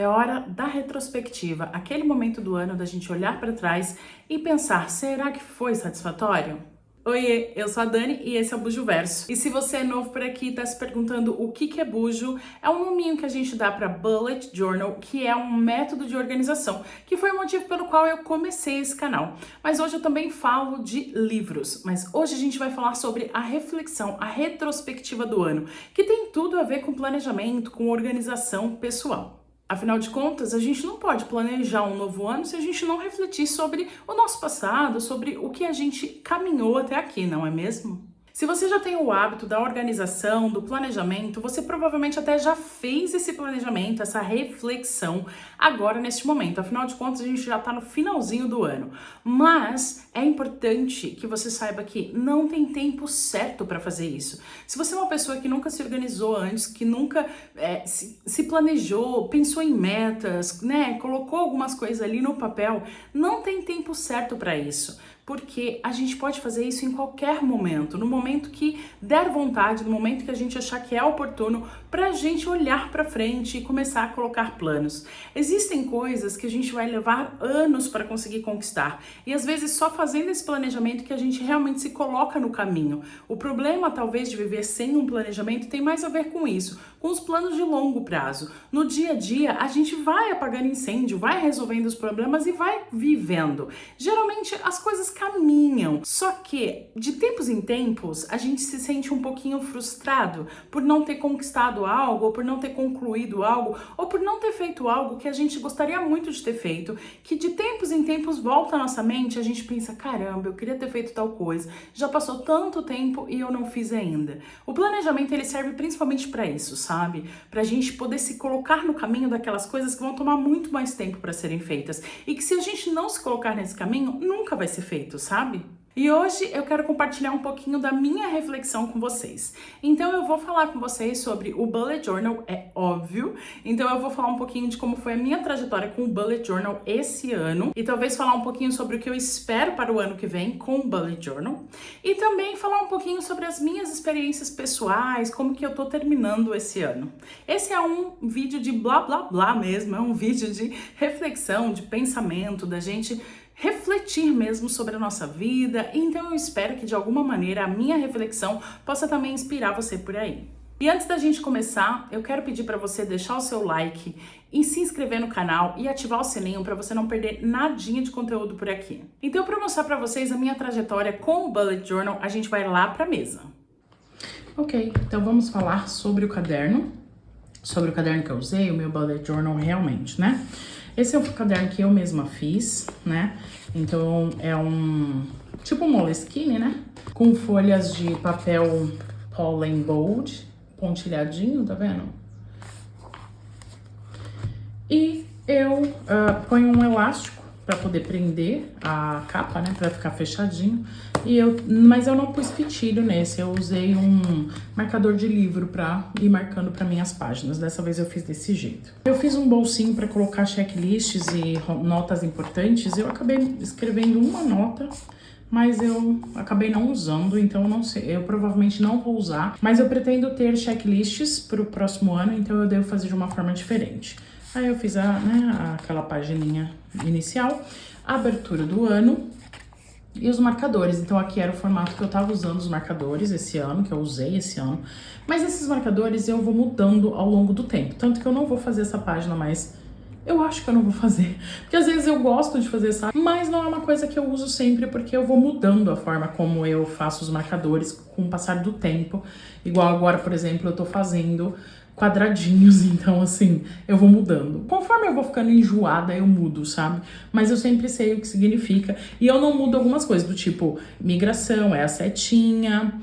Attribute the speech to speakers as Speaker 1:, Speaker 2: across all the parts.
Speaker 1: É hora da retrospectiva, aquele momento do ano da gente olhar para trás e pensar, será que foi satisfatório? Oiê, eu sou a Dani e esse é o Bujo Verso. E se você é novo por aqui e tá se perguntando o que é bujo, é um nominho que a gente dá para Bullet Journal, que é um método de organização, que foi o motivo pelo qual eu comecei esse canal. Mas hoje eu também falo de livros, mas hoje a gente vai falar sobre a reflexão, a retrospectiva do ano, que tem tudo a ver com planejamento, com organização pessoal. Afinal de contas, a gente não pode planejar um novo ano se a gente não refletir sobre o nosso passado, sobre o que a gente caminhou até aqui, não é mesmo? Se você já tem o hábito da organização, do planejamento, você provavelmente até já fez esse planejamento, essa reflexão agora neste momento. Afinal de contas, a gente já está no finalzinho do ano. Mas é importante que você saiba que não tem tempo certo para fazer isso. Se você é uma pessoa que nunca se organizou antes, que nunca se planejou, pensou em metas, né, colocou algumas coisas ali no papel, não tem tempo certo para isso. Porque a gente pode fazer isso em qualquer momento, no momento que der vontade, no momento que a gente achar que é oportuno, para a gente olhar para frente e começar a colocar planos. Existem coisas que a gente vai levar anos para conseguir conquistar e às vezes só fazendo esse planejamento que a gente realmente se coloca no caminho. O problema talvez de viver sem um planejamento tem mais a ver com isso, com os planos de longo prazo. No dia a dia a gente vai apagando incêndio, vai resolvendo os problemas e vai vivendo. Geralmente as coisas caminham, só que de tempos em tempos a gente se sente um pouquinho frustrado por não ter conquistado algo, ou por não ter concluído algo, ou por não ter feito algo que a gente gostaria muito de ter feito, que de tempos em tempos volta à nossa mente e a gente pensa, caramba, eu queria ter feito tal coisa, já passou tanto tempo e eu não fiz ainda. O planejamento ele serve principalmente para isso, sabe? Pra gente poder se colocar no caminho daquelas coisas que vão tomar muito mais tempo para serem feitas e que se a gente não se colocar nesse caminho, nunca vai ser feito, sabe? E hoje eu quero compartilhar um pouquinho da minha reflexão com vocês. Então eu vou falar com vocês sobre o Bullet Journal, é óbvio. Então eu vou falar um pouquinho de como foi a minha trajetória com o Bullet Journal esse ano. E talvez falar um pouquinho sobre o que eu espero para o ano que vem com o Bullet Journal. E também falar um pouquinho sobre as minhas experiências pessoais, como que eu tô terminando esse ano. Esse é um vídeo de blá blá blá mesmo, é um vídeo de reflexão, de pensamento, da gente refletir mesmo sobre a nossa vida, então eu espero que de alguma maneira a minha reflexão possa também inspirar você por aí. E antes da gente começar, eu quero pedir para você deixar o seu like e se inscrever no canal e ativar o sininho para você não perder nadinha de conteúdo por aqui. Então, para mostrar para vocês a minha trajetória com o Bullet Journal, a gente vai lá para a mesa. Ok, então vamos falar sobre o caderno que eu usei, o meu Bullet Journal realmente, né? Esse é o caderno que eu mesma fiz, né? Então é um tipo um Moleskine, né? Com folhas de papel Pollen Bold, pontilhadinho, tá vendo? E eu ponho um elástico para poder prender a capa, né? Para ficar fechadinho. Mas eu não pus fitilho nesse, eu usei um marcador de livro para ir marcando para minhas páginas. Dessa vez eu fiz desse jeito. Eu fiz um bolsinho para colocar checklists e notas importantes. Eu acabei escrevendo uma nota, mas eu acabei não usando, então eu não sei, eu provavelmente não vou usar. Mas eu pretendo ter checklists para o próximo ano, então eu devo fazer de uma forma diferente. Aí eu fiz aquela pagininha inicial, a abertura do ano e os marcadores. Então aqui era o formato que eu tava usando os marcadores esse ano, que eu usei esse ano. Mas esses marcadores eu vou mudando ao longo do tempo, tanto que eu não vou fazer essa página mais. Eu acho que eu não vou fazer, porque às vezes eu gosto de fazer essa, mas não é uma coisa que eu uso sempre, porque eu vou mudando a forma como eu faço os marcadores com o passar do tempo. Igual agora, por exemplo, eu tô fazendo quadradinhos, então assim, eu vou mudando. Conforme eu vou ficando enjoada, eu mudo, sabe? Mas eu sempre sei o que significa. E eu não mudo algumas coisas, do tipo, migração, é a setinha,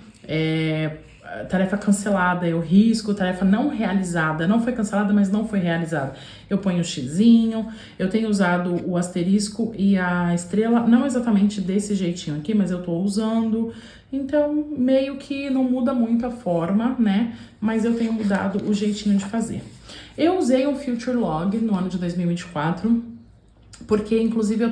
Speaker 1: tarefa cancelada, eu risco, tarefa não realizada, não foi cancelada, mas não foi realizada. Eu ponho o xizinho, eu tenho usado o asterisco e a estrela, não exatamente desse jeitinho aqui, mas eu tô usando. Então, meio que não muda muito a forma, né? Mas eu tenho mudado o jeitinho de fazer. Eu usei um Future Log no ano de 2024. Porque, inclusive,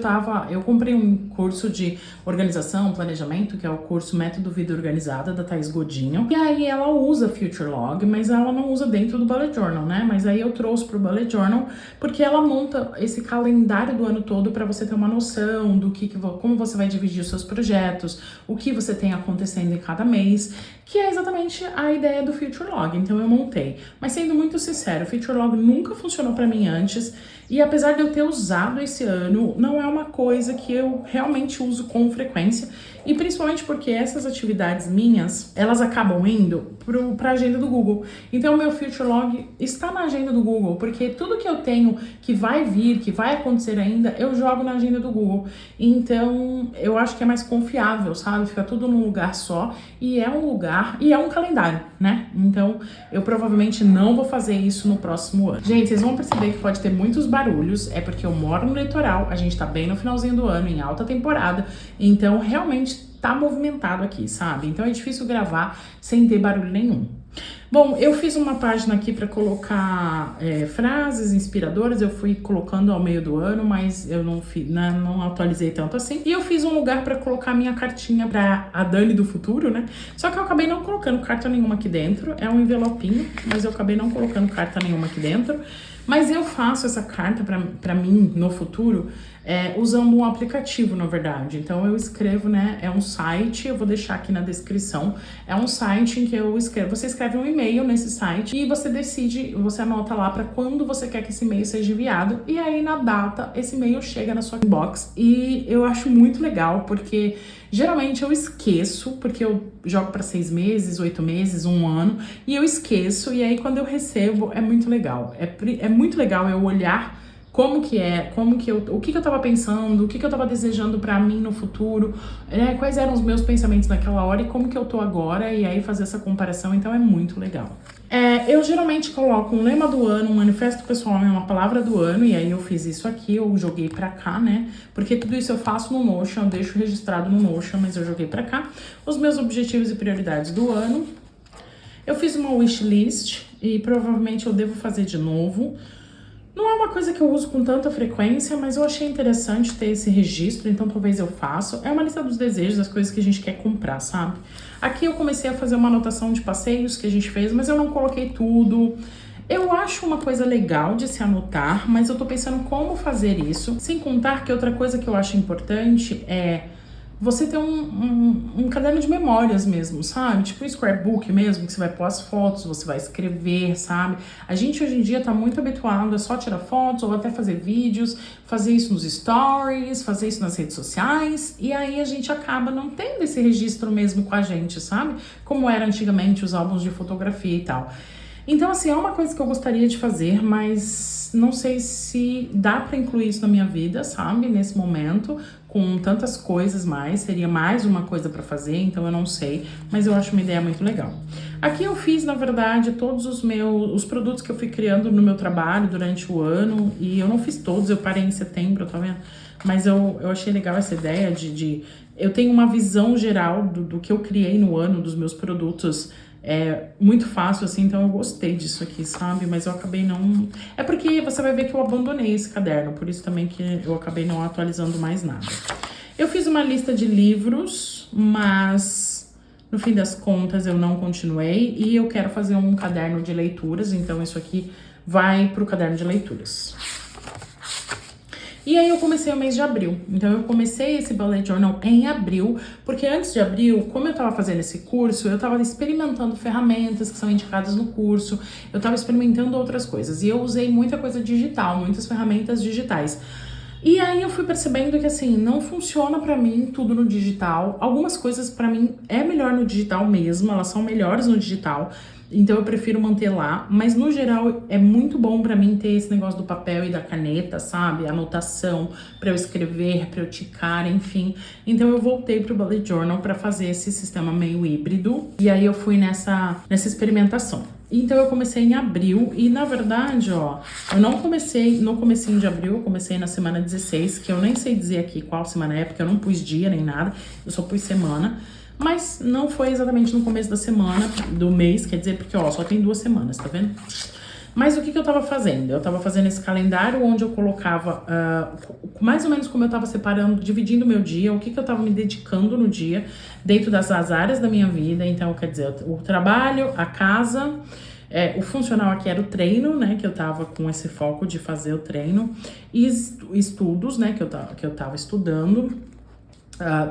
Speaker 1: eu comprei um curso de organização, planejamento, que é o curso Método Vida Organizada, da Thaís Godinho. E aí ela usa Future Log, mas ela não usa dentro do Bullet Journal, né? Mas aí eu trouxe pro Bullet Journal, porque ela monta esse calendário do ano todo para você ter uma noção do como você vai dividir os seus projetos, o que você tem acontecendo em cada mês, que é exatamente a ideia do Future Log. Então eu montei. Mas sendo muito sincero, o Future Log nunca funcionou para mim antes, e apesar de eu ter usado esse ano, não é uma coisa que eu realmente uso com frequência, e principalmente porque essas atividades minhas, elas acabam indo pra agenda do Google. Então o meu Future Log está na agenda do Google, porque tudo que eu tenho que vai vir, que vai acontecer ainda, eu jogo na agenda do Google. Então eu acho que é mais confiável, sabe? Fica tudo num lugar só, e é um lugar, e é um calendário, né? Então eu provavelmente não vou fazer isso no próximo ano. Gente, vocês vão perceber que pode ter muitos barulhos, é porque eu moro no litoral, a gente tá bem no finalzinho do ano, em alta temporada, então realmente tá movimentado aqui, sabe? Então é difícil gravar sem ter barulho nenhum. Bom, eu fiz uma página aqui para colocar frases inspiradoras, eu fui colocando ao meio do ano, mas eu não atualizei tanto assim. E eu fiz um lugar para colocar minha cartinha para a Dani do futuro, né? Só que eu acabei não colocando carta nenhuma aqui dentro, é um envelopinho, mas eu acabei não colocando carta nenhuma aqui dentro. Mas eu faço essa carta para mim no futuro usando um aplicativo, na verdade. Então eu escrevo, né? É um site, eu vou deixar aqui na descrição. É um site em que eu escrevo. Você escreve um e-mail nesse site e você decide, você anota lá para quando você quer que esse e-mail seja enviado. E aí na data esse e-mail chega na sua inbox. E eu acho muito legal porque geralmente eu esqueço, porque eu jogo para 6 meses, 8 meses, 1 ano, e eu esqueço, e aí quando eu recebo é muito legal. É muito legal eu olhar o que eu tava pensando, o que eu tava desejando pra mim no futuro, né? Quais eram os meus pensamentos naquela hora e como que eu tô agora, e aí fazer essa comparação, então é muito legal. Eu geralmente coloco um lema do ano, um manifesto pessoal e uma palavra do ano, e aí eu fiz isso aqui, eu joguei pra cá, né? Porque tudo isso eu faço no Notion, eu deixo registrado no Notion, mas eu joguei pra cá. Os meus objetivos e prioridades do ano. Eu fiz uma wishlist e provavelmente eu devo fazer de novo. Não é uma coisa que eu uso com tanta frequência, mas eu achei interessante ter esse registro, então talvez eu faça. É uma lista dos desejos, das coisas que a gente quer comprar, sabe? Aqui eu comecei a fazer uma anotação de passeios que a gente fez, mas eu não coloquei tudo. Eu acho uma coisa legal de se anotar, mas eu tô pensando como fazer isso. Sem contar que outra coisa que eu acho importante é você ter um caderno de memórias mesmo, sabe? Tipo um scrapbook mesmo, que você vai pôr as fotos, você vai escrever, sabe? A gente hoje em dia tá muito habituado a só tirar fotos ou até fazer vídeos, fazer isso nos stories, fazer isso nas redes sociais, e aí a gente acaba não tendo esse registro mesmo com a gente, sabe? Como era antigamente os álbuns de fotografia e tal. Então, assim, é uma coisa que eu gostaria de fazer, mas não sei se dá pra incluir isso na minha vida, sabe? Nesse momento, com tantas coisas mais, seria mais uma coisa pra fazer, então eu não sei, mas eu acho uma ideia muito legal. Aqui eu fiz, na verdade, todos os produtos que eu fui criando no meu trabalho durante o ano, e eu não fiz todos, eu parei em setembro, tá vendo? Mas eu achei legal essa ideia eu tenho uma visão geral do que eu criei no ano, dos meus produtos. É muito fácil, assim, então eu gostei disso aqui, sabe? Mas eu acabei não... É porque você vai ver que eu abandonei esse caderno, por isso também que eu acabei não atualizando mais nada. Eu fiz uma lista de livros, mas no fim das contas eu não continuei, e eu quero fazer um caderno de leituras, então isso aqui vai pro caderno de leituras. E aí eu comecei o mês de abril. Então eu comecei esse Bullet Journal em abril, porque antes de abril, como eu tava fazendo esse curso, eu tava experimentando ferramentas que são indicadas no curso, eu tava experimentando outras coisas, e eu usei muita coisa digital, muitas ferramentas digitais. E aí eu fui percebendo que, assim, não funciona pra mim tudo no digital. Algumas coisas pra mim é melhor no digital mesmo, elas são melhores no digital, então eu prefiro manter lá, mas no geral é muito bom pra mim ter esse negócio do papel e da caneta, sabe? Anotação, pra eu escrever, pra eu ticar, enfim. Então eu voltei pro Bullet Journal pra fazer esse sistema meio híbrido, e aí eu fui nessa experimentação. Então eu comecei em abril, e na verdade, ó, eu não comecei no comecinho de abril, eu comecei na semana 16, que eu nem sei dizer aqui qual semana é, porque eu não pus dia nem nada, eu só pus semana. Mas não foi exatamente no começo da semana, do mês, quer dizer, porque ó, só tem 2 semanas, tá vendo? Mas o que eu tava fazendo? Eu tava fazendo esse calendário onde eu colocava mais ou menos como eu tava separando, dividindo o meu dia, o que eu tava me dedicando no dia, dentro das áreas da minha vida. Então, quer dizer, o trabalho, a casa, o funcional aqui era o treino, né, que eu tava com esse foco de fazer o treino, e estudos, né, que eu tava estudando.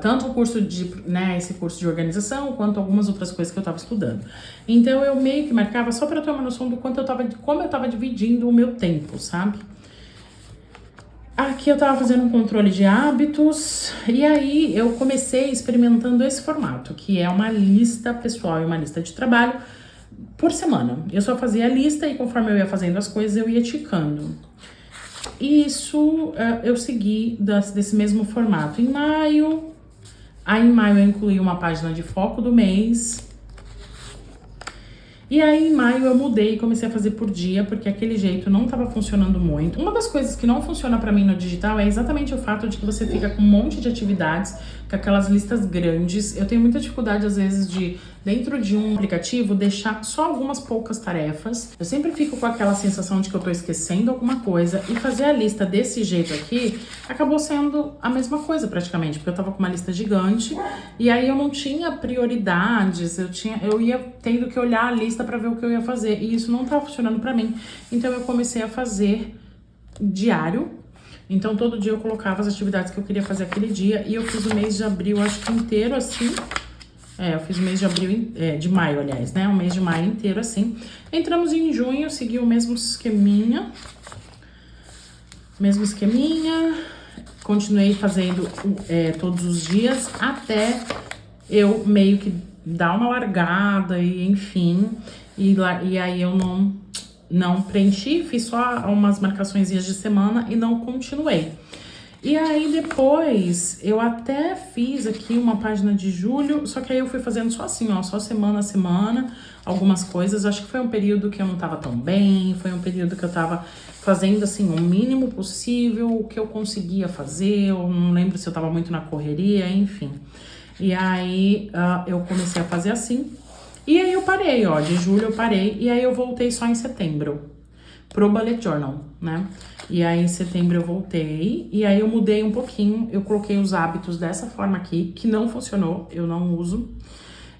Speaker 1: Tanto o curso esse curso de organização, quanto algumas outras coisas que eu tava estudando. Então, eu meio que marcava só pra ter uma noção do como eu tava dividindo o meu tempo, sabe? Aqui eu tava fazendo um controle de hábitos, e aí eu comecei experimentando esse formato, que é uma lista pessoal e uma lista de trabalho por semana. Eu só fazia a lista e conforme eu ia fazendo as coisas, eu ia ticando. E isso eu segui desse mesmo formato. Em maio eu incluí uma página de foco do mês. E aí, em maio, eu mudei e comecei a fazer por dia, porque aquele jeito não estava funcionando muito. Uma das coisas que não funciona pra mim no digital é exatamente o fato de que você fica com um monte de atividades, com aquelas listas grandes. Eu tenho muita dificuldade, às vezes, de, dentro de um aplicativo, deixar só algumas poucas tarefas. Eu sempre fico com aquela sensação de que eu tô esquecendo alguma coisa, e fazer a lista desse jeito aqui acabou sendo a mesma coisa, praticamente, porque eu tava com uma lista gigante, e aí eu não tinha prioridades, eu ia tendo que olhar a lista para ver o que eu ia fazer, e isso não tava funcionando para mim. Então eu comecei a fazer diário. Então todo dia eu colocava as atividades que eu queria fazer aquele dia, e eu fiz o mês de abril, acho que inteiro assim. Eu fiz o mês de abril, de maio, aliás, né? O mês de maio inteiro assim. Entramos em junho, segui o mesmo esqueminha. Continuei fazendo todos os dias, até eu meio que dar uma largada, e enfim. E aí eu não preenchi, fiz só umas marcaçõezinhas de semana e não continuei. E aí depois eu até fiz aqui uma página de julho, só que aí eu fui fazendo só assim, ó, só semana a semana, algumas coisas. Acho que foi um período que eu não tava tão bem, foi um período que eu tava fazendo assim o mínimo possível, o que eu conseguia fazer, eu não lembro se eu tava muito na correria, enfim. E aí eu comecei a fazer assim, e aí eu parei, ó, de julho eu parei, e aí eu voltei só em setembro pro Bullet Journal, né? E aí em setembro eu voltei, e aí eu mudei um pouquinho, eu coloquei os hábitos dessa forma aqui, que não funcionou, eu não uso,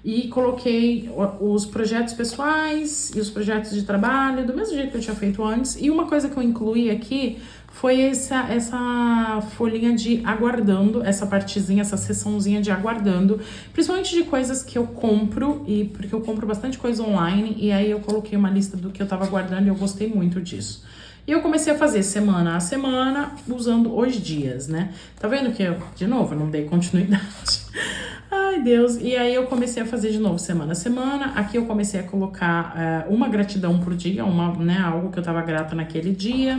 Speaker 1: e coloquei os projetos pessoais e os projetos de trabalho, do mesmo jeito que eu tinha feito antes. E uma coisa que eu incluí aqui foi essa folhinha de aguardando, essa partezinha, essa seçãozinha de aguardando, principalmente de coisas que eu compro, porque eu compro bastante coisa online, e aí eu coloquei uma lista do que eu tava aguardando e eu gostei muito disso. E eu comecei a fazer semana a semana, usando os dias, né? Tá vendo que de novo, eu não dei continuidade. Ai, Deus. E aí eu comecei a fazer de novo semana a semana. Aqui eu comecei a colocar uma gratidão por dia, algo que eu tava grata naquele dia.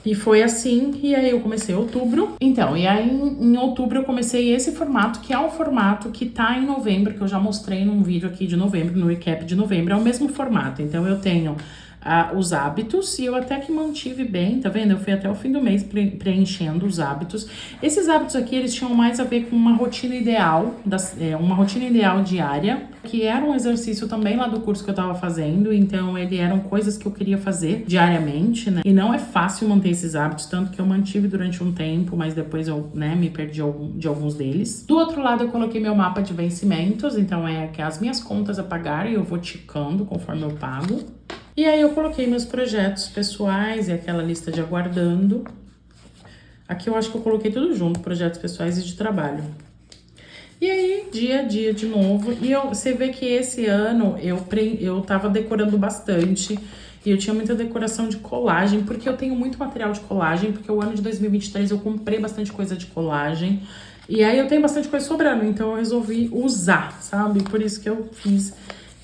Speaker 1: E foi assim, e aí eu comecei outubro. Então, e aí em outubro eu comecei esse formato, que é um formato que tá em novembro, que eu já mostrei num vídeo aqui de novembro, no recap de novembro. É o mesmo formato. Então eu tenho os hábitos, e eu até que mantive bem, tá vendo? Eu fui até o fim do mês preenchendo os hábitos. Esses hábitos aqui, eles tinham mais a ver com uma rotina ideal, uma rotina ideal diária, que era um exercício também lá do curso que eu tava fazendo, então eram coisas que eu queria fazer diariamente, né? E não é fácil manter esses hábitos, tanto que eu mantive durante um tempo, mas depois eu, me perdi de alguns deles. Do outro lado, eu coloquei meu mapa de vencimentos, então que as minhas contas a pagar, e eu vou ticando conforme eu pago. E aí eu coloquei meus projetos pessoais e aquela lista de aguardando. Aqui eu acho que eu coloquei tudo junto, projetos pessoais e de trabalho. E aí, dia a dia de novo. E você vê que esse ano eu tava decorando bastante. E eu tinha muita decoração de colagem, porque eu tenho muito material de colagem, porque o ano de 2023 eu comprei bastante coisa de colagem. E aí eu tenho bastante coisa sobrando, então eu resolvi usar, sabe? Por isso que eu fiz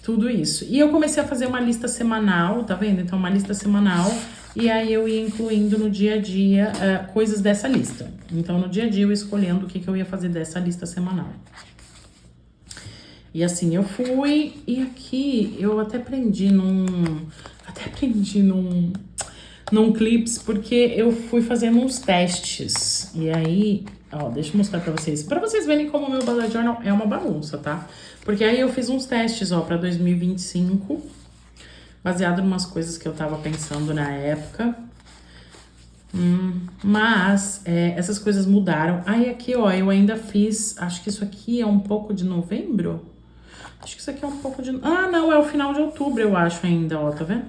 Speaker 1: tudo isso. E eu comecei a fazer uma lista semanal, tá vendo? Então, uma lista semanal, e aí eu ia incluindo no dia a dia coisas dessa lista. Então, no dia a dia eu escolhendo o que eu ia fazer dessa lista semanal. E assim eu fui, e aqui eu até aprendi num Clips, porque eu fui fazendo uns testes. E aí, ó, deixa eu mostrar pra vocês verem como o meu Bullet Journal é uma bagunça, tá? Porque aí eu fiz uns testes, ó, pra 2025, baseado em umas coisas que eu tava pensando na época. Mas essas coisas mudaram. Aí aqui, ó, eu ainda fiz, acho que isso aqui é um pouco de novembro. Acho que isso aqui é um pouco de... Ah, não, é o final de outubro, eu acho ainda, ó, tá vendo?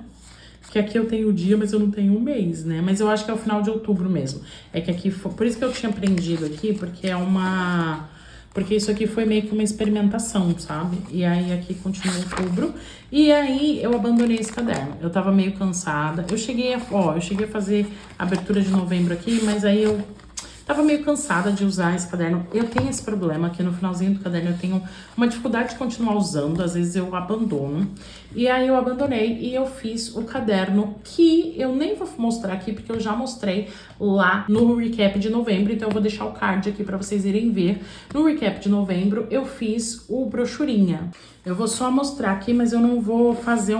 Speaker 1: Que aqui eu tenho o dia, mas eu não tenho o mês, né? Mas eu acho que é o final de outubro mesmo. É que aqui foi... Por isso que eu tinha aprendido aqui, porque é uma... Porque isso aqui foi meio que uma experimentação, sabe? E aí aqui continua outubro. E aí eu abandonei esse caderno. Eu tava meio cansada. Eu cheguei a fazer a abertura de novembro aqui, mas aí eu tava meio cansada de usar esse caderno. Eu tenho esse problema que no finalzinho do caderno eu tenho uma dificuldade de continuar usando. Às vezes eu abandono. E aí eu abandonei e eu fiz o caderno que eu nem vou mostrar aqui, porque eu já mostrei lá no recap de novembro. Então eu vou deixar o card aqui pra vocês irem ver. No recap de novembro eu fiz o brochurinha. Eu vou só mostrar aqui, mas eu não vou fazer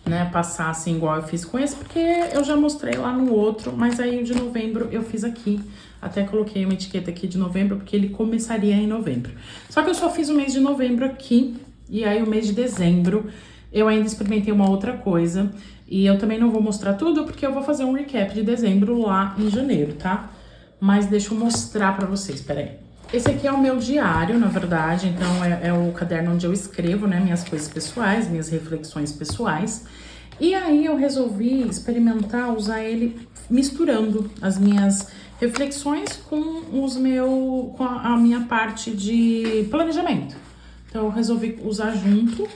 Speaker 1: né, passar assim igual eu fiz com esse, porque eu já mostrei lá no outro, mas aí o de novembro eu fiz aqui. Até coloquei uma etiqueta aqui de novembro, porque ele começaria em novembro. Só que eu só fiz o mês de novembro aqui, e aí o mês de dezembro eu ainda experimentei uma outra coisa. E eu também não vou mostrar tudo, porque eu vou fazer um recap de dezembro lá em janeiro, tá? Mas deixa eu mostrar pra vocês, peraí. Esse aqui é o meu diário, na verdade, então é o caderno onde eu escrevo, né, minhas coisas pessoais, minhas reflexões pessoais. E aí eu resolvi experimentar usar ele misturando as minhas reflexões com a minha parte de planejamento. Então eu resolvi usar junto.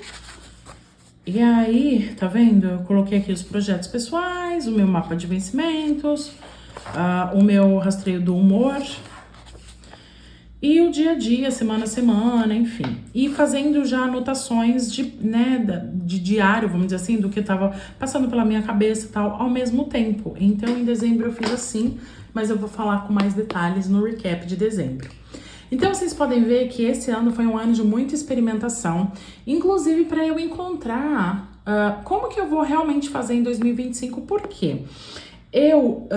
Speaker 1: E aí, tá vendo? Eu coloquei aqui os projetos pessoais, o meu mapa de vencimentos, o meu rastreio do humor. E o dia a dia, semana a semana, enfim. E fazendo já anotações de diário, vamos dizer assim, do que tava passando pela minha cabeça e tal, ao mesmo tempo. Então, em dezembro eu fiz assim, mas eu vou falar com mais detalhes no recap de dezembro. Então, vocês podem ver que esse ano foi um ano de muita experimentação, inclusive para eu encontrar como que eu vou realmente fazer em 2025, por quê? Eu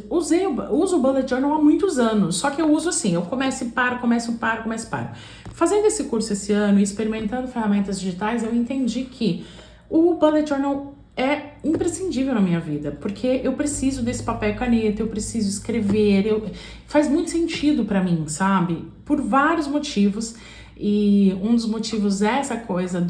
Speaker 1: uso o Bullet Journal há muitos anos, só que eu uso assim, eu começo e paro, começo e paro. Fazendo esse curso esse ano e experimentando ferramentas digitais, eu entendi que o Bullet Journal é imprescindível na minha vida, porque eu preciso desse papel e caneta, eu preciso escrever, faz muito sentido pra mim, sabe? Por vários motivos, e um dos motivos é essa coisa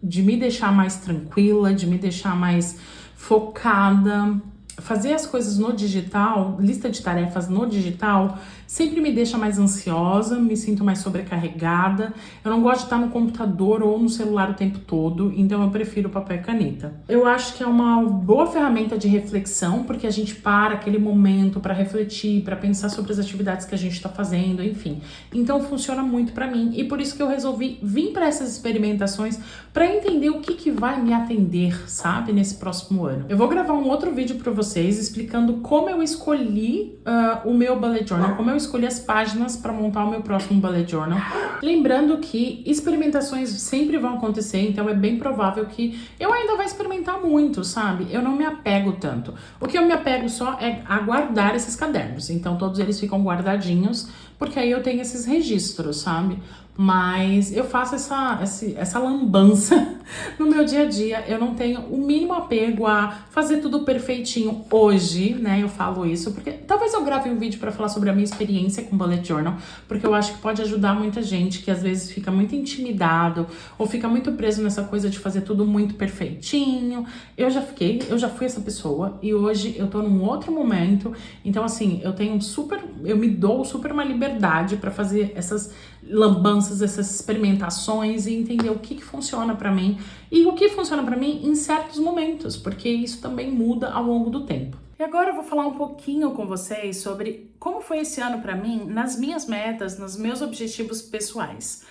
Speaker 1: de me deixar mais tranquila, de me deixar mais focada. Fazer as coisas no digital, lista de tarefas no digital, sempre me deixa mais ansiosa, me sinto mais sobrecarregada. Eu não gosto de estar no computador ou no celular o tempo todo, então eu prefiro papel e caneta. Eu acho que é uma boa ferramenta de reflexão, porque a gente para aquele momento para refletir, para pensar sobre as atividades que a gente está fazendo, enfim. Então funciona muito para mim, e por isso que eu resolvi vir para essas experimentações para entender o que vai me atender, sabe, nesse próximo ano. Eu vou gravar um outro vídeo para vocês explicando como eu escolhi o meu Bullet Journal, como eu escolhi as páginas para montar o meu próximo Bullet Journal. Lembrando que experimentações sempre vão acontecer, então é bem provável que eu ainda vá experimentar muito, sabe? Eu não me apego tanto. O que eu me apego só é a guardar esses cadernos, então todos eles ficam guardadinhos, porque aí eu tenho esses registros, sabe? Mas eu faço essa lambança no meu dia a dia. Eu não tenho o mínimo apego a fazer tudo perfeitinho hoje, né? Eu falo isso porque talvez eu grave um vídeo pra falar sobre a minha experiência com Bullet Journal, porque eu acho que pode ajudar muita gente que às vezes fica muito intimidado ou fica muito preso nessa coisa de fazer tudo muito perfeitinho. Eu já fui essa pessoa, e hoje eu tô num outro momento. Então assim, eu me dou super uma liberdade pra fazer essas lambanças, essas experimentações, e entender o que funciona pra mim e o que funciona pra mim em certos momentos, porque isso também muda ao longo do tempo. E agora eu vou falar um pouquinho com vocês sobre como foi esse ano pra mim, nas minhas metas, nos meus objetivos pessoais.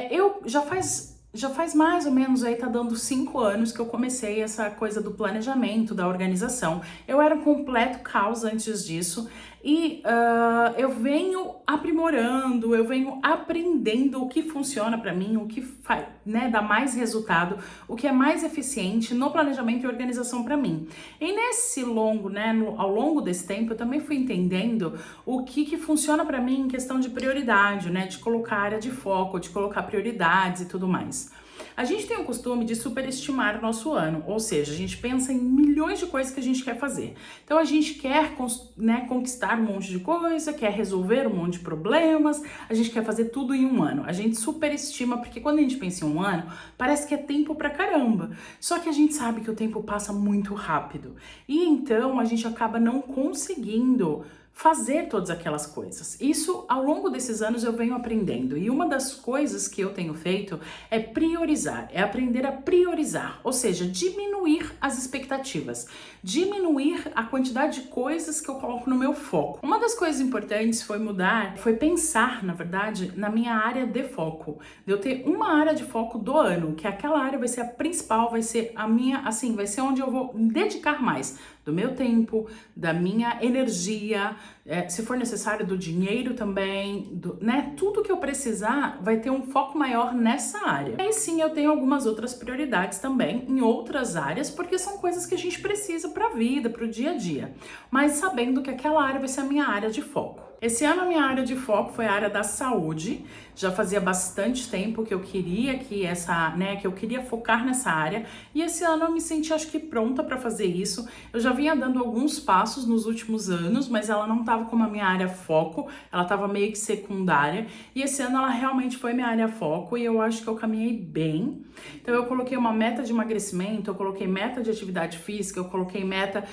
Speaker 1: Eu já faz mais ou menos aí, tá dando 5 anos que eu comecei essa coisa do planejamento, da organização. Eu era um completo caos antes disso, e eu venho aprimorando, eu venho aprendendo o que funciona pra mim, o que dá mais resultado, o que é mais eficiente no planejamento e organização pra mim. E ao longo desse tempo, eu também fui entendendo o que funciona pra mim em questão de prioridade, né, de colocar área de foco, de colocar prioridades e tudo mais. A gente tem o costume de superestimar o nosso ano, ou seja, a gente pensa em milhões de coisas que a gente quer fazer. Então a gente quer, né, conquistar um monte de coisa, quer resolver um monte de problemas, a gente quer fazer tudo em um ano. A gente superestima, porque quando a gente pensa em um ano, parece que é tempo pra caramba. Só que a gente sabe que o tempo passa muito rápido. E então a gente acaba não conseguindo fazer todas aquelas coisas. Isso, ao longo desses anos, eu venho aprendendo. E uma das coisas que eu tenho feito é priorizar, é aprender a priorizar, ou seja, diminuir as expectativas, diminuir a quantidade de coisas que eu coloco no meu foco. Uma das coisas importantes foi pensar, na verdade, na minha área de foco. De eu ter uma área de foco do ano, que aquela área vai ser a principal, vai ser a minha, assim, vai ser onde eu vou me dedicar mais do meu tempo, da minha energia, se for necessário do dinheiro também, né? Tudo que eu precisar vai ter um foco maior nessa área. E sim, eu tenho algumas outras prioridades também em outras áreas, porque são coisas que a gente precisa para a vida, para o dia a dia. Mas sabendo que aquela área vai ser a minha área de foco. Esse ano a minha área de foco foi a área da saúde. Já fazia bastante tempo que eu queria que eu queria focar nessa área, e esse ano eu me senti, acho que, pronta para fazer isso. Eu já vinha dando alguns passos nos últimos anos, mas ela não estava como a minha área foco, ela estava meio que secundária, e esse ano ela realmente foi minha área foco e eu acho que eu caminhei bem. Então eu coloquei uma meta de emagrecimento, eu coloquei meta de atividade física, eu coloquei meta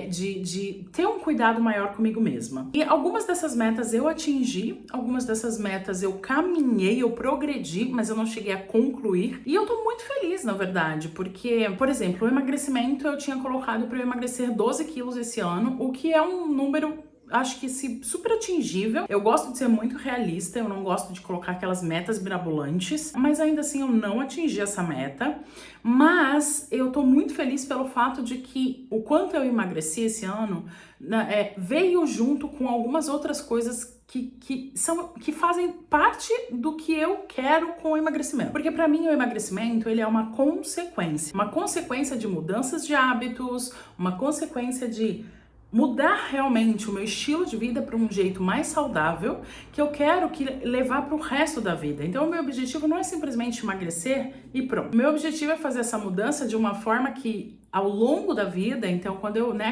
Speaker 1: de ter um cuidado maior comigo mesma. E algumas dessas metas eu atingi, algumas dessas metas eu caminhei, eu progredi, mas eu não cheguei a concluir. E eu tô muito feliz, na verdade, porque, por exemplo, o emagrecimento eu tinha colocado para eu emagrecer 12 quilos esse ano, o que é um número, acho que super atingível. Eu gosto de ser muito realista, eu não gosto de colocar aquelas metas mirabolantes, mas ainda assim eu não atingi essa meta. Mas eu tô muito feliz pelo fato de que o quanto eu emagreci esse ano veio junto com algumas outras coisas que fazem parte do que eu quero com o emagrecimento. Porque para mim o emagrecimento, ele é uma consequência de mudanças de hábitos, uma consequência de mudar realmente o meu estilo de vida para um jeito mais saudável, que eu quero levar para o resto da vida. Então o meu objetivo não é simplesmente emagrecer e pronto. O meu objetivo é fazer essa mudança de uma forma que ao longo da vida, então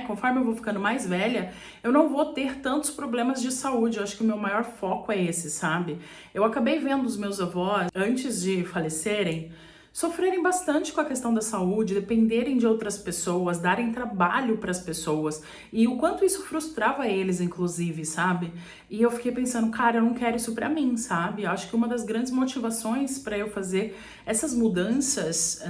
Speaker 1: conforme eu vou ficando mais velha, eu não vou ter tantos problemas de saúde. Eu acho que o meu maior foco é esse, sabe? Eu acabei vendo os meus avós, antes de falecerem, sofrerem bastante com a questão da saúde, dependerem de outras pessoas, darem trabalho para as pessoas, e o quanto isso frustrava eles, inclusive, sabe? E eu fiquei pensando, cara, eu não quero isso para mim, sabe? Eu acho que uma das grandes motivações para eu fazer essas mudanças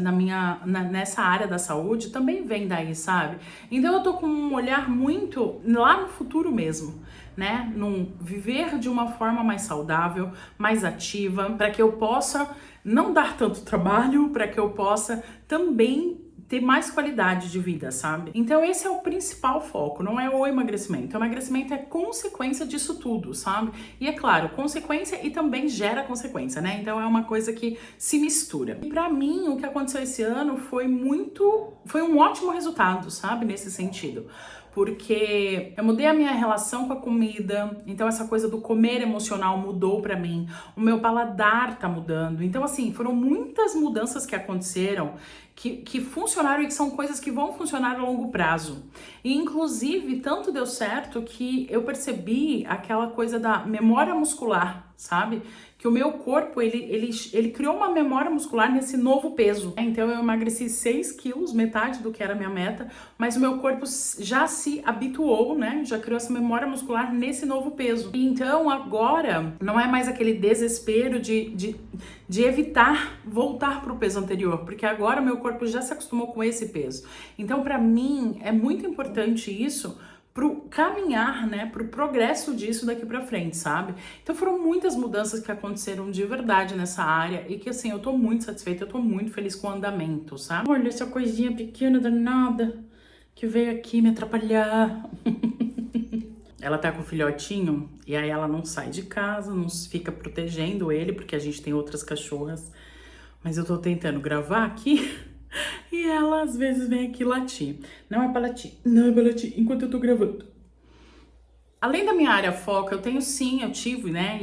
Speaker 1: nessa área da saúde também vem daí, sabe? Então eu tô com um olhar muito lá no futuro mesmo, né? Num viver de uma forma mais saudável, mais ativa, para que eu possa não dar tanto trabalho, para que eu possa também ter mais qualidade de vida, sabe? Então esse é o principal foco, não é o emagrecimento. O emagrecimento é consequência disso tudo, sabe? E é claro, consequência e também gera consequência, né? Então é uma coisa que se mistura. E pra mim, o que aconteceu esse ano foi um ótimo resultado, sabe? Nesse sentido. Porque eu mudei a minha relação com a comida, então essa coisa do comer emocional mudou pra mim, o meu paladar tá mudando. Então assim, foram muitas mudanças que aconteceram, que funcionaram e que são coisas que vão funcionar a longo prazo. E inclusive, tanto deu certo que eu percebi aquela coisa da memória muscular, sabe? Que o meu corpo, ele criou uma memória muscular nesse novo peso. Então eu emagreci 6 quilos, metade do que era a minha meta, mas o meu corpo já se habituou, né? Já criou essa memória muscular nesse novo peso. E então agora não é mais aquele desespero de evitar voltar pro peso anterior, porque agora meu corpo já se acostumou com esse peso. Então pra mim é muito importante isso, pro caminhar, né, pro progresso disso daqui pra frente, sabe? Então foram muitas mudanças que aconteceram de verdade nessa área e que, assim, eu tô muito satisfeita, eu tô muito feliz com o andamento, sabe? Olha essa coisinha pequena danada que veio aqui me atrapalhar. Ela tá com o filhotinho e aí ela não sai de casa, não fica protegendo ele, porque a gente tem outras cachorras, mas eu tô tentando gravar aqui. E ela às vezes vem aqui latir. Não é pra latir, não é pra latir enquanto eu tô gravando. Além da minha área foca, eu tive, né,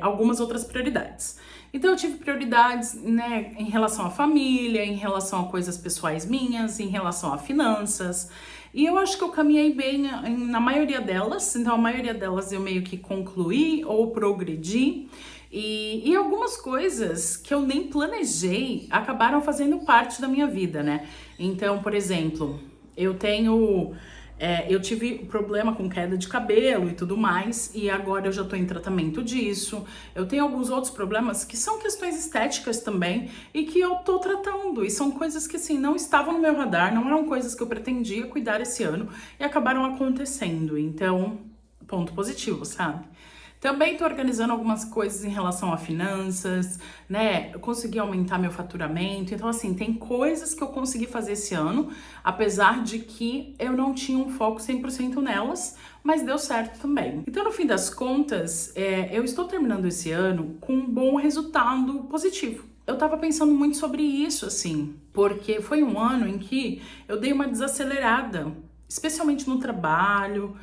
Speaker 1: algumas outras prioridades. Então eu tive prioridades, né, em relação à família, em relação a coisas pessoais minhas, em relação a finanças. E eu acho que eu caminhei bem na maioria delas. Então a maioria delas eu meio que concluí ou progredi. E algumas coisas que eu nem planejei acabaram fazendo parte da minha vida, né? Então, por exemplo, eu tive problema com queda de cabelo e tudo mais, e agora eu já tô em tratamento disso. Eu tenho alguns outros problemas que são questões estéticas também e que eu tô tratando. E são coisas que, assim, não estavam no meu radar, não eram coisas que eu pretendia cuidar esse ano e acabaram acontecendo. Então, ponto positivo, sabe? Também tô organizando algumas coisas em relação a finanças, né? Eu consegui aumentar meu faturamento. Então, assim, tem coisas que eu consegui fazer esse ano, apesar de que eu não tinha um foco 100% nelas, mas deu certo também. Então, no fim das contas, eu estou terminando esse ano com um bom resultado positivo. Eu tava pensando muito sobre isso, assim, porque foi um ano em que eu dei uma desacelerada, especialmente no trabalho.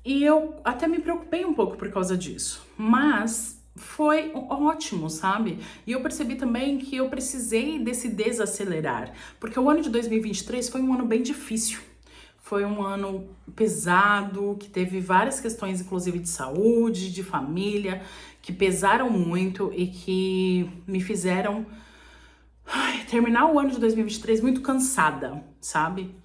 Speaker 1: E eu até me preocupei um pouco por causa disso, mas foi ótimo, sabe? E eu percebi também que eu precisei desse desacelerar, porque o ano de 2023 foi um ano bem difícil. Foi um ano pesado, que teve várias questões, inclusive de saúde, de família, que pesaram muito e que me fizeram terminar o ano de 2023 muito cansada, sabe?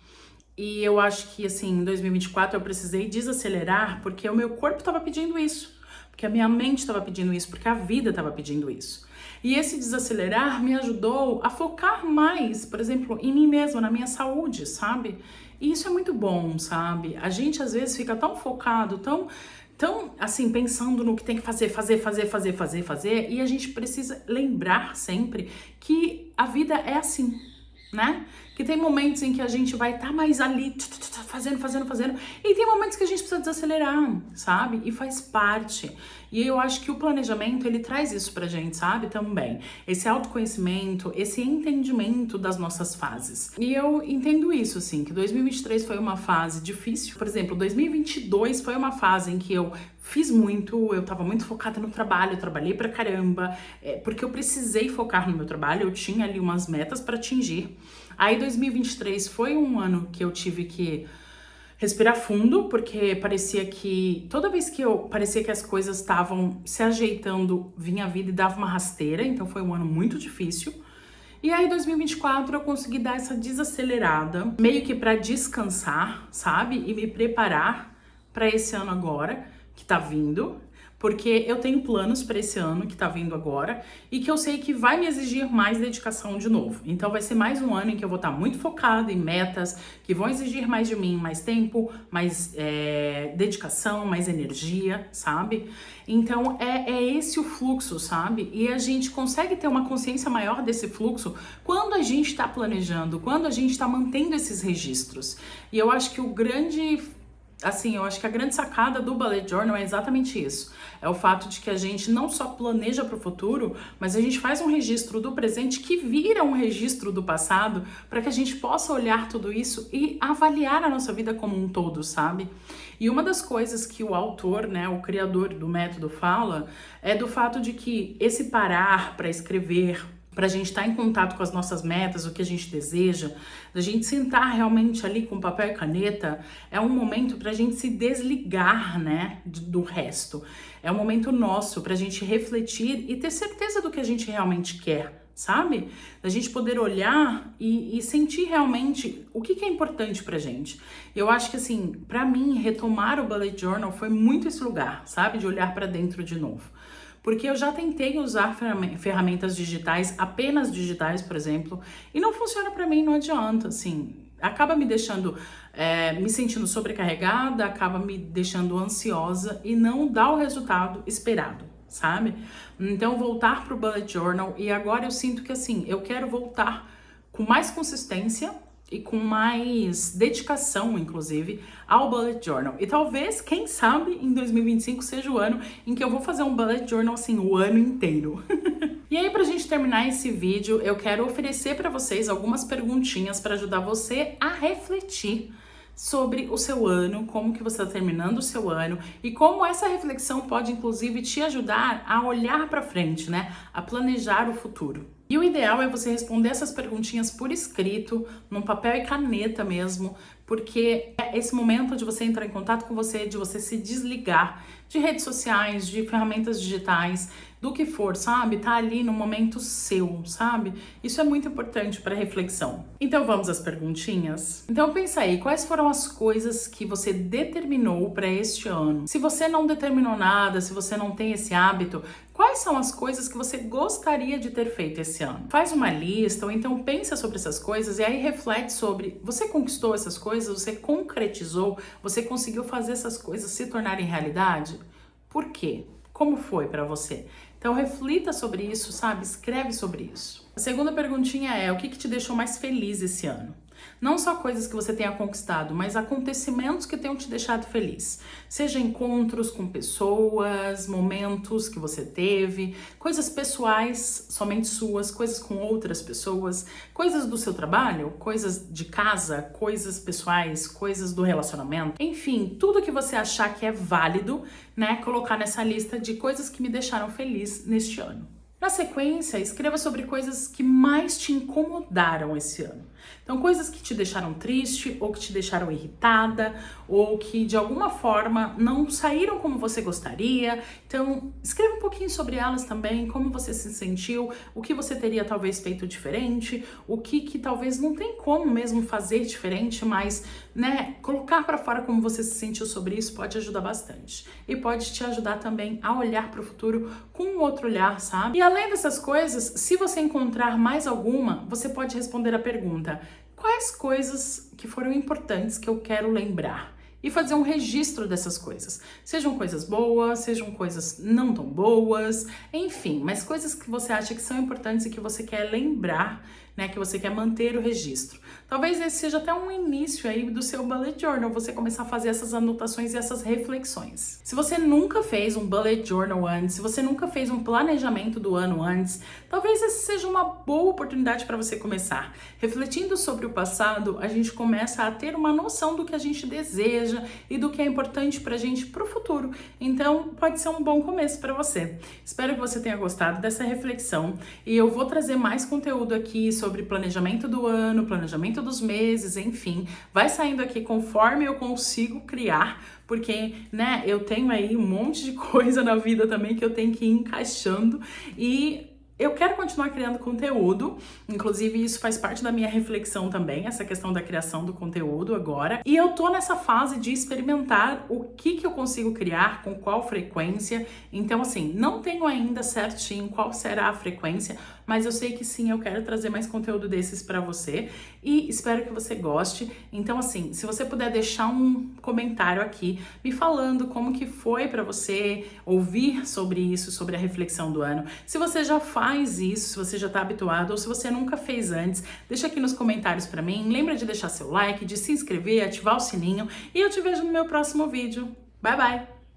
Speaker 1: E eu acho que, assim, em 2024 eu precisei desacelerar porque o meu corpo estava pedindo isso, porque a minha mente estava pedindo isso, porque a vida estava pedindo isso. E esse desacelerar me ajudou a focar mais, por exemplo, em mim mesma, na minha saúde, sabe? E isso é muito bom, sabe? A gente às vezes fica tão focado, tão assim, pensando no que tem que fazer, e a gente precisa lembrar sempre que a vida é assim, né? Que tem momentos em que a gente vai estar mais ali, fazendo, e tem momentos que a gente precisa desacelerar, sabe? E faz parte. E eu acho que o planejamento, ele traz isso pra gente, sabe? Também. Esse autoconhecimento, esse entendimento das nossas fases. E eu entendo isso, assim, que 2023 foi uma fase difícil. Por exemplo, 2022 foi uma fase em que eu fiz muito, eu tava muito focada no trabalho, eu trabalhei pra caramba, porque eu precisei focar no meu trabalho, eu tinha ali umas metas pra atingir. Aí 2023 foi um ano que eu tive que respirar fundo, porque parecia que toda vez que parecia que as coisas estavam se ajeitando, vinha a vida e dava uma rasteira, então foi um ano muito difícil. E aí 2024 eu consegui dar essa desacelerada, meio que pra descansar, sabe? E me preparar pra esse ano agora que tá vindo. Porque eu tenho planos para esse ano que tá vindo agora e que eu sei que vai me exigir mais dedicação de novo. Então vai ser mais um ano em que eu vou estar muito focada em metas que vão exigir mais de mim, mais tempo, mais dedicação, mais energia, sabe? Então é esse o fluxo, sabe? E a gente consegue ter uma consciência maior desse fluxo quando a gente tá planejando, quando a gente tá mantendo esses registros. E eu acho que eu acho que a grande sacada do Bullet Journal é exatamente isso. É o fato de que a gente não só planeja para o futuro, mas a gente faz um registro do presente que vira um registro do passado para que a gente possa olhar tudo isso e avaliar a nossa vida como um todo, sabe? E uma das coisas que o autor, né, o criador do método fala, é do fato de que esse parar para escrever, para a gente estar em contato com as nossas metas, o que a gente deseja, da gente sentar realmente ali com papel e caneta, é um momento para a gente se desligar, né, do resto. É um momento nosso para a gente refletir e ter certeza do que a gente realmente quer, sabe? Da gente poder olhar e sentir realmente o que é importante pra gente. Eu acho que, assim, pra mim, retomar o Bullet Journal foi muito esse lugar, sabe? De olhar pra dentro de novo. Porque eu já tentei usar ferramentas digitais, apenas digitais, por exemplo, e não funciona pra mim, não adianta, assim. Acaba me deixando, me sentindo sobrecarregada, acaba me deixando ansiosa e não dá o resultado esperado, sabe? Então, voltar pro Bullet Journal, e agora eu sinto que, assim, eu quero voltar com mais consistência e com mais dedicação, inclusive, ao Bullet Journal. E talvez, quem sabe, em 2025 seja o ano em que eu vou fazer um Bullet Journal, assim, o ano inteiro. E aí, pra gente terminar esse vídeo, eu quero oferecer pra vocês algumas perguntinhas pra ajudar você a refletir, sobre o seu ano, como que você está terminando o seu ano e como essa reflexão pode inclusive te ajudar a olhar para frente, né? A planejar o futuro. E o ideal é você responder essas perguntinhas por escrito, num papel e caneta mesmo, porque é esse momento de você entrar em contato com você, de você se desligar de redes sociais, de ferramentas digitais, do que for, sabe? Tá ali no momento seu, sabe? Isso é muito importante para reflexão. Então vamos às perguntinhas? Então pensa aí, quais foram as coisas que você determinou para este ano? Se você não determinou nada, se você não tem esse hábito, quais são as coisas que você gostaria de ter feito esse ano? Faz uma lista ou então pensa sobre essas coisas e aí reflete sobre, você conquistou essas coisas, você concretizou, você conseguiu fazer essas coisas se tornarem realidade? Por quê? Como foi para você? Então reflita sobre isso, sabe? Escreve sobre isso. A segunda perguntinha é, o que te deixou mais feliz esse ano? Não só coisas que você tenha conquistado, mas acontecimentos que tenham te deixado feliz. Seja encontros com pessoas, momentos que você teve, coisas pessoais, somente suas, coisas com outras pessoas, coisas do seu trabalho, coisas de casa, coisas pessoais, coisas do relacionamento. Enfim, tudo que você achar que é válido, né, colocar nessa lista de coisas que me deixaram feliz neste ano. Na sequência, escreva sobre coisas que mais te incomodaram esse ano. Então, coisas que te deixaram triste, ou que te deixaram irritada, ou que de alguma forma não saíram como você gostaria. Então, escreva um pouquinho sobre elas também, como você se sentiu, o que você teria talvez feito diferente, o que talvez não tem como mesmo fazer diferente, mas, né, colocar para fora como você se sentiu sobre isso pode ajudar bastante. E pode te ajudar também a olhar para o futuro com um outro olhar, sabe? E além dessas coisas, se você encontrar mais alguma, você pode responder a pergunta: quais coisas que foram importantes que eu quero lembrar? E fazer um registro dessas coisas. Sejam coisas boas, sejam coisas não tão boas, enfim, mas coisas que você acha que são importantes e que você quer lembrar, né, que você quer manter o registro. Talvez esse seja até um início aí do seu bullet journal, você começar a fazer essas anotações e essas reflexões. Se você nunca fez um bullet journal antes, se você nunca fez um planejamento do ano antes, talvez essa seja uma boa oportunidade para você começar. Refletindo sobre o passado, a gente começa a ter uma noção do que a gente deseja e do que é importante pra gente pro futuro. Então, pode ser um bom começo para você. Espero que você tenha gostado dessa reflexão e eu vou trazer mais conteúdo aqui sobre planejamento do ano, planejamento dos meses, enfim. Vai saindo aqui conforme eu consigo criar, porque, né, eu tenho aí um monte de coisa na vida também que eu tenho que ir encaixando e eu quero continuar criando conteúdo, inclusive isso faz parte da minha reflexão também, essa questão da criação do conteúdo agora. E eu tô nessa fase de experimentar o que eu consigo criar, com qual frequência. Então, assim, não tenho ainda certinho qual será a frequência, mas eu sei que sim, eu quero trazer mais conteúdo desses pra você e espero que você goste. Então, assim, se você puder deixar um comentário aqui me falando como que foi pra você ouvir sobre isso, sobre a reflexão do ano. Se você já faz isso, se você já tá habituado ou se você nunca fez antes, deixa aqui nos comentários pra mim. Lembra de deixar seu like, de se inscrever, ativar o sininho e eu te vejo no meu próximo vídeo. Bye, bye!